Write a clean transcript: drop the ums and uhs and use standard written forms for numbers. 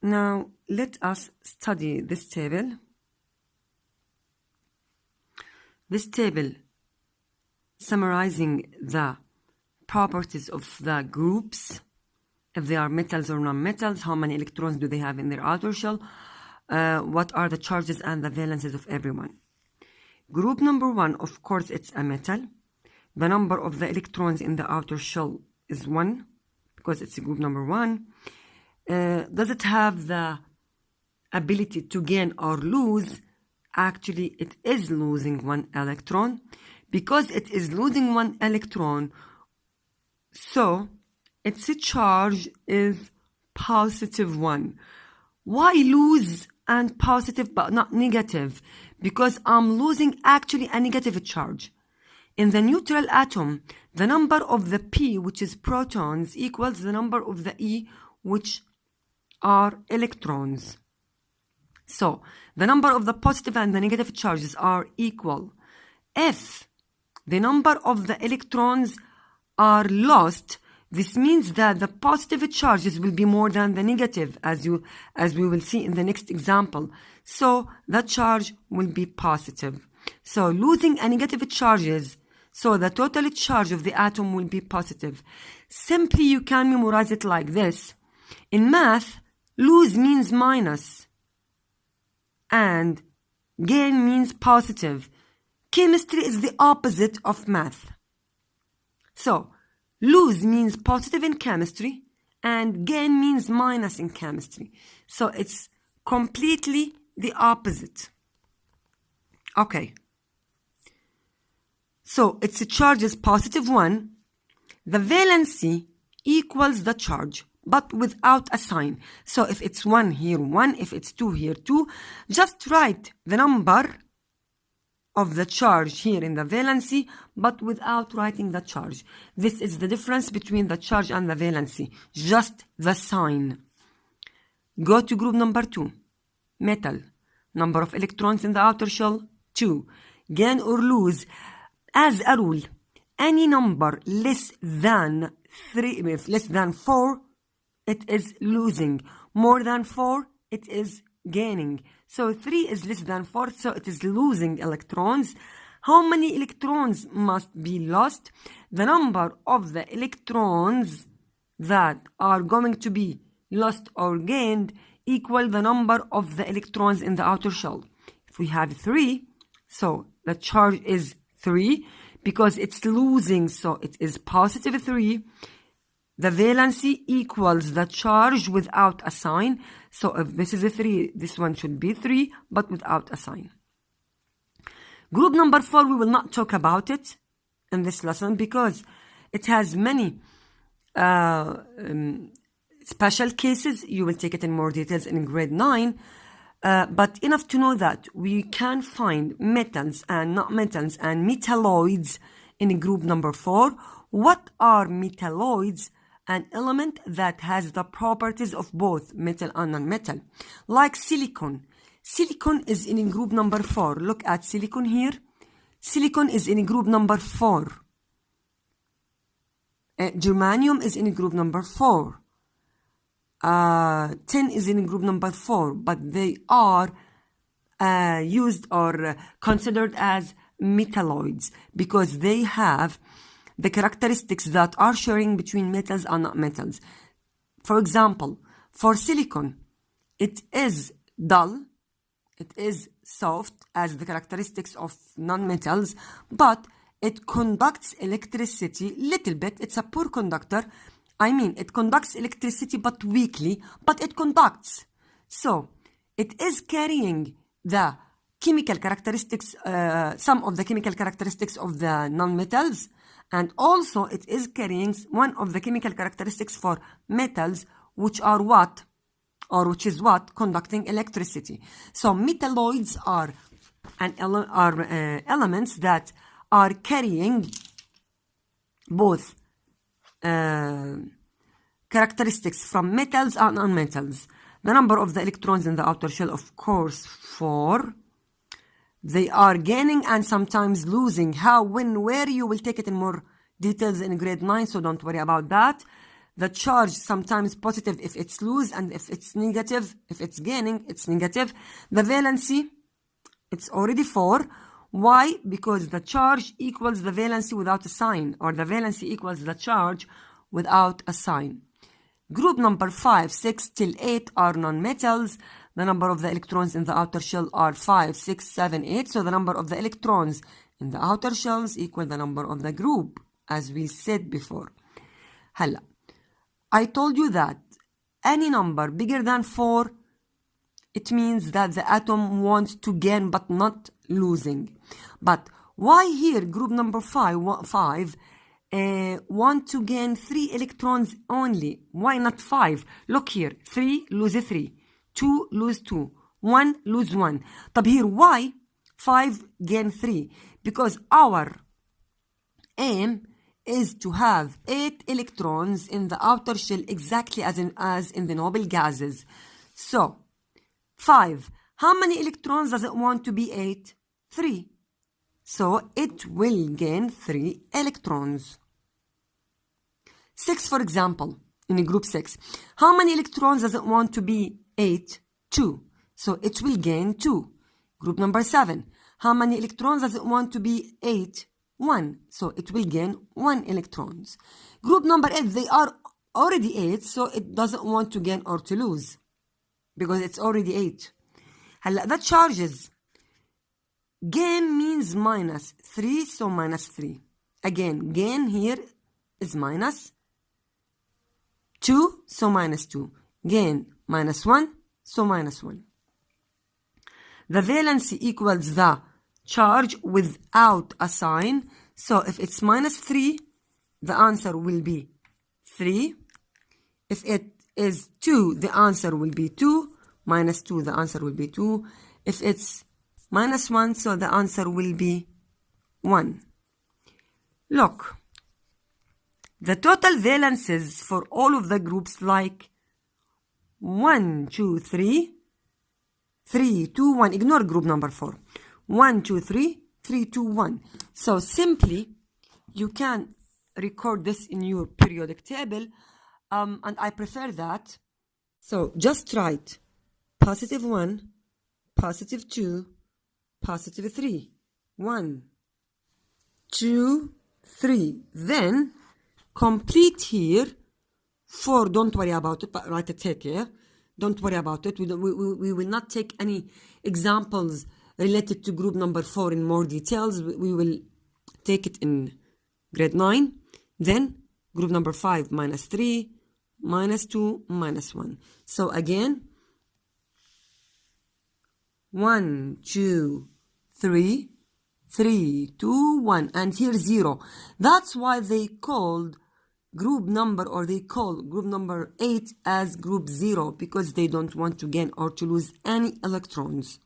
Now, let us study this table. This table summarizing the properties of the groups, if they are metals or non-metals, how many electrons do they have in their outer shell, what are the charges and the valences of everyone. Group number 1, of course, it's a metal. The number of the electrons in the outer shell is 1, because it's a group number 1. Does it have the ability to gain or lose? Actually, it is losing 1 electron. Because it is losing 1 electron, so its charge is positive 1. Why lose and positive but not negative? Because I'm losing actually a negative charge. In the neutral atom, the number of the P, which is protons, equals the number of the E, which are electrons. So, the number of the positive and the negative charges are equal. If the number of the electrons are lost, this means that the positive charges will be more than the negative, as we will see in the next example. So, the charge will be positive. So, losing a negative charges, so the total charge of the atom will be positive. Simply, you can memorize it like this. In math, lose means minus, and gain means positive. Chemistry is the opposite of math. So, lose means positive in chemistry, and gain means minus in chemistry. So, it's completely the opposite. Okay. So, its charge is positive 1. The valency equals the charge, but without a sign. So, if it's 1 here, 1. If it's 2 here, 2. Just write the number of the charge here in the valency, but without writing the charge. This is the difference between the charge and the valency. Just the sign. Go to group number 2. Metal. Number of electrons in the outer shell, 2. Gain or lose. As a rule, any number less than 4, it is losing. More than 4, it is gaining. So 3 is less than 4, so it is losing electrons. How many electrons must be lost? The number of the electrons that are going to be lost or gained equal the number of the electrons in the outer shell. If we have 3, so the charge is 3 because it's losing, so it is positive 3. The valency equals the charge without a sign. So if this is a 3, this one should be 3, but without a sign. Group number 4, we will not talk about it in this lesson because it has many special cases. You will take it in more details in grade 9. But enough to know that we can find metals and non-metals and metalloids in group number 4. What are metalloids? An element that has the properties of both metal and non-metal. Like silicon. Silicon is in group number 4. Look at silicon here. Silicon is in group number 4. Germanium is in group number 4. Tin is in group number 4, but they are used or considered as metalloids because they have the characteristics that are sharing between metals and non-metals. For example, for silicon, it is dull, it is soft as the characteristics of non-metals, but it conducts electricity little bit. It's a poor conductor. I mean, it conducts electricity but weakly, but it conducts. So, it is carrying the chemical characteristics, some of the chemical characteristics of the non-metals, and also it is carrying one of the chemical characteristics for metals, which are what? Or which is what? Conducting electricity. So, metalloids are elements that are carrying both characteristics from metals and non-metals. The number of the electrons in the outer shell, of course, 4. They are gaining and sometimes losing. How, when, where, you will take it in more details in grade 9, so don't worry about that. The charge sometimes positive if it's loose, and if it's negative, if it's gaining, it's negative. The valency, it's already 4. Why? Because the charge equals the valency without a sign, or the valency equals the charge without a sign. Group number 5, 6 till 8 are non-metals. The number of the electrons in the outer shell are 5, 6, 7, 8. So the number of the electrons in the outer shells equal the number of the group, as we said before. هلا, I told you that any number bigger than 4, it means that the atom wants to gain but not losing. But why here group number 5 want to gain 3 electrons only? Why not 5? Look here, 3 lose 3, 2 lose 2, 1 lose 1. طب here why 5 gain 3? Because our aim is to have 8 electrons in the outer shell, exactly as in the noble gases. So 5, how many electrons does it want to be 8? 3. So it will gain 3 electrons. 6, for example, in group 6, how many electrons does it want to be 8? 2. So it will gain 2. Group number 7, how many electrons does it want to be 8? 1. So it will gain 1 electrons. Group number 8, they are already 8, so it doesn't want to gain or to lose, because it's already 8. هلا the charges, gain means minus 3, so minus 3. Again, gain here is minus 2, so minus 2. Gain minus 1, so minus 1. The valency equals the charge without a sign. So if it's minus 3, the answer will be 3. If it is 2, the answer will be 2. Minus 2, the answer will be 2. If it's minus 1, so the answer will be 1. Look, the total valences for all of the groups, like 1, 2, 3, 3, 2, 1. Ignore group number 4. 1, 2, 3, 3, 2, 1. So simply, you can record this in your periodic table, and I prefer that. So just write positive 1, positive 2, positive 3. 1, 2, 3. Then complete here. 4, don't worry about it, but write it here. Don't worry about it. We will not take any examples related to group number 4 in more details. We will take it in grade 9. Then group number 5, minus 3, minus 2, minus 1. So again, 1, 2, 3, 3, 2, 1, and here 0. That's why they called group number, or they call group number 8 as group 0, because they don't want to gain or to lose any electrons.